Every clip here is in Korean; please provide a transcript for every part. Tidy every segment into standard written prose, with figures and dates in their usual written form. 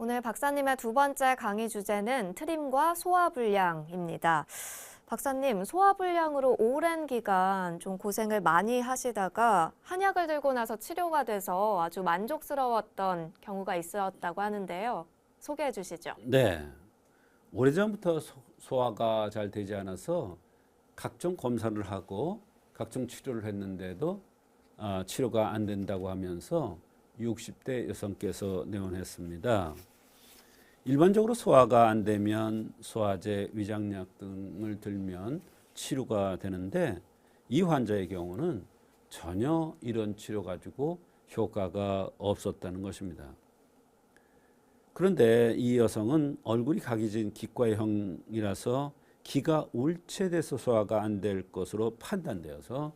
오늘 박사님의 두 번째 강의 주제는 트림과 소화불량입니다. 박사님, 소화불량으로 오랜 기간 좀 고생을 많이 하시다가 한약을 들고 나서 치료가 돼서 아주 만족스러웠던 경우가 있었다고 하는데요. 소개해 주시죠. 네, 오래전부터 소화가 잘 되지 않아서 각종 검사를 하고 각종 치료를 했는데도 치료가 안 된다고 하면서 60대 여성께서 내원했습니다. 일반적으로 소화가 안 되면 소화제, 위장약 등을 들면 치료가 되는데 이 환자의 경우는 전혀 이런 치료 가지고 효과가 없었다는 것입니다. 그런데 이 여성은 얼굴이 각이진 기과형이라서 기가 울체돼서 소화가 안 될 것으로 판단되어서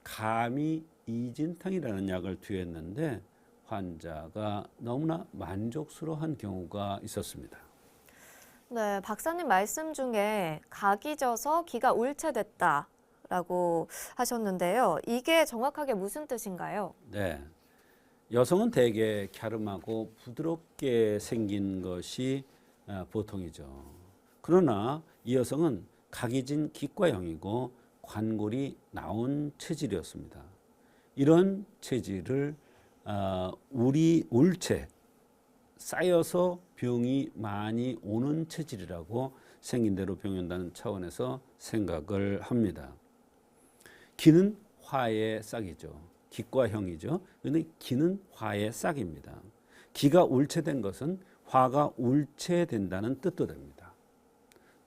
감히 이진탕이라는 약을 투여했는데 환자가 너무나 만족스러워한 경우가 있었습니다. 네, 박사님 말씀 중에 각이 져서 기가 울체됐다라고 하셨는데요. 이게 정확하게 무슨 뜻인가요? 네, 여성은 대개 갸름하고 부드럽게 생긴 것이 보통이죠. 그러나 이 여성은 각이진 기과형이고 관골이 나온 체질이었습니다. 이런 체질을 울체, 쌓여서 병이 많이 오는 체질이라고 생긴 대로 병이 온다는 차원에서 생각을 합니다. 기는 화의 싹이죠. 기과형이죠. 그런데 기는 화의 싹입니다. 기가 울체된 것은 화가 울체된다는 뜻도 됩니다.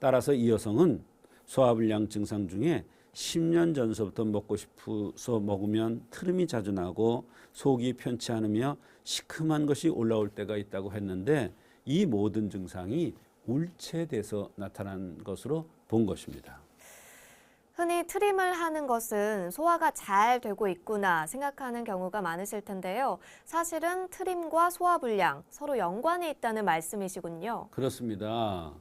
따라서 이 여성은 소화불량 증상 중에 10년 전서부터 먹고 싶어서 먹으면 트름이 자주 나고 속이 편치 않으며 시큼한 것이 올라올 때가 있다고 했는데 이 모든 증상이 울체돼서 나타난 것으로 본 것입니다. 흔히 트림을 하는 것은 소화가 잘 되고 있구나 생각하는 경우가 많으실 텐데요. 사실은 트림과 소화불량 서로 연관이 있다는 말씀이시군요. 그렇습니다.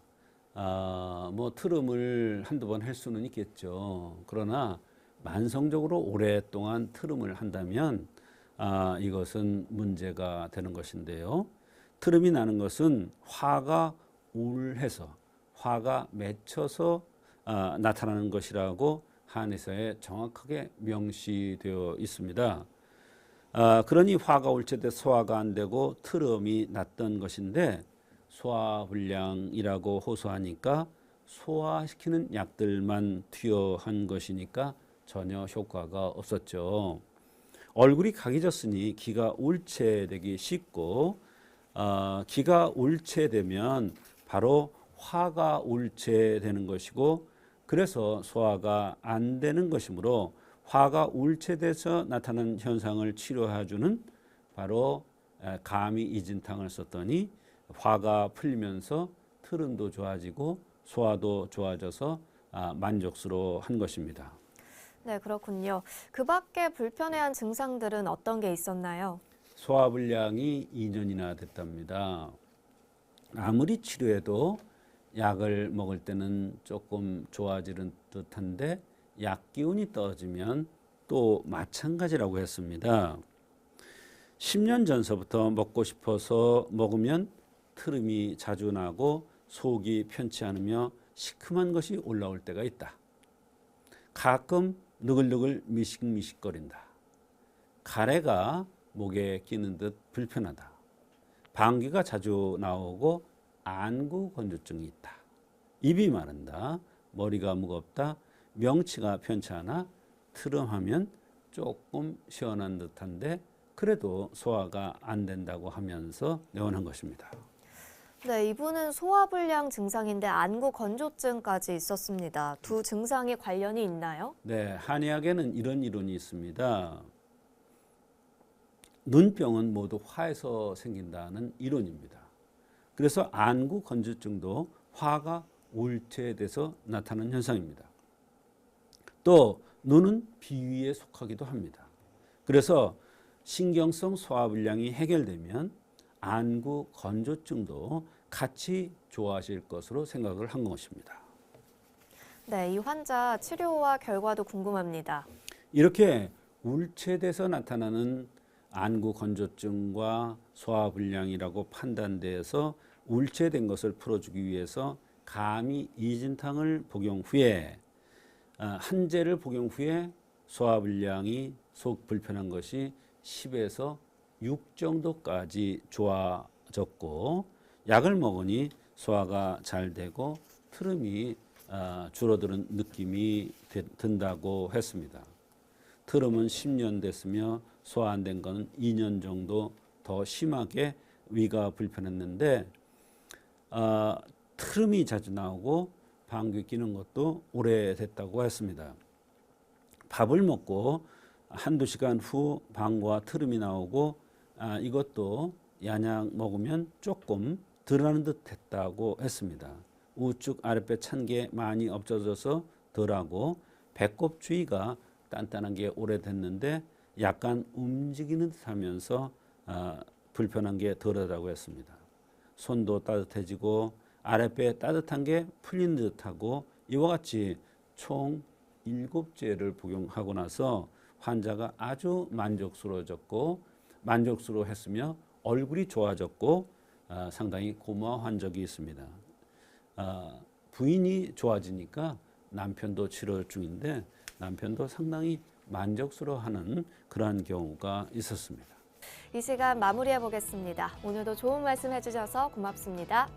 뭐 트름을 한두 번 할 수는 있겠죠. 그러나 만성적으로 오랫동안 트름을 한다면 이것은 문제가 되는 것인데요. 트름이 나는 것은 화가 울해서 화가 맺혀서 나타나는 것이라고 한의사에 정확하게 명시되어 있습니다. 그러니 화가 울체돼 소화가 안 되고 트름이 났던 것인데 소화불량이라고 호소하니까 소화시키는 약들만 투여한 것이니까 전혀 효과가 없었죠. 얼굴이 각이졌으니 기가 울체되기 쉽고 기가 울체되면 바로 화가 울체되는 것이고 그래서 소화가 안 되는 것이므로 화가 울체돼서 나타나는 현상을 치료해주는 바로 감이 이진탕을 썼더니 화가 풀리면서 트름도 좋아지고 소화도 좋아져서 만족스러워한 것입니다. 네, 그렇군요. 그 밖에 불편해한 증상들은 어떤 게 있었나요? 소화불량이 2년이나 됐답니다. 아무리 치료해도 약을 먹을 때는 조금 좋아지는 듯한데 약 기운이 떨어지면 또 마찬가지라고 했습니다. 10년 전서부터 먹고 싶어서 먹으면 트름이 자주 나고 속이 편치 않으며 시큼한 것이 올라올 때가 있다. 가끔 느글느글 미식미식거린다. 가래가 목에 끼는 듯 불편하다. 방귀가 자주 나오고 안구 건조증이 있다. 입이 마른다. 머리가 무겁다. 명치가 편치 않아. 트름하면 조금 시원한 듯한데 그래도 소화가 안 된다고 하면서 내원한 것입니다. 네, 이분은 소화불량 증상인데 안구 건조증까지 있었습니다. 두 증상이 관련이 있나요? 네, 한의학에는 이런 이론이 있습니다. 눈병은 모두 화에서 생긴다는 이론입니다. 그래서 안구 건조증도 화가 울체돼서 나타나는 현상입니다. 또 눈은 비위에 속하기도 합니다. 그래서 신경성 소화불량이 해결되면 안구 건조증도 같이 좋아질 것으로 생각을 한 것입니다. 네, 이 환자 치료와 결과도 궁금합니다. 이렇게 울체돼서 나타나는 안구 건조증과 소화불량이라고 판단돼서 울체된 것을 풀어주기 위해서 감히 이진탕을 복용 후에 한제를 복용 후에 소화불량이 속 불편한 것이 10에서 6 정도까지 좋아졌고 약을 먹으니 소화가 잘 되고 트름이 줄어드는 느낌이 든다고 했습니다. 트름은 10년 됐으며 소화 안 된 것은 2년 정도 더 심하게 위가 불편했는데 트름이 자주 나오고 방귀 뀌는 것도 오래됐다고 했습니다. 밥을 먹고 한두 시간 후 방구와 트름이 나오고 이것도 양약 먹으면 조금 덜하는 듯 했다고 했습니다. 우측 아랫배 찬 게 많이 없어져서 덜하고 배꼽 주위가 단단한 게 오래됐는데 약간 움직이는 듯 하면서 불편한 게 덜하다고 했습니다. 손도 따뜻해지고 아랫배 따뜻한 게 풀린 듯하고 이와 같이 총 7제를 복용하고 나서 환자가 아주 만족스러워했으며 얼굴이 좋아졌고 상당히 고마워한 적이 있습니다. 부인이 좋아지니까 남편도 치료 중인데 남편도 상당히 만족스러워하는 그러한 경우가 있었습니다. 이 시간 마무리해 보겠습니다. 오늘도 좋은 말씀 해주셔서 고맙습니다.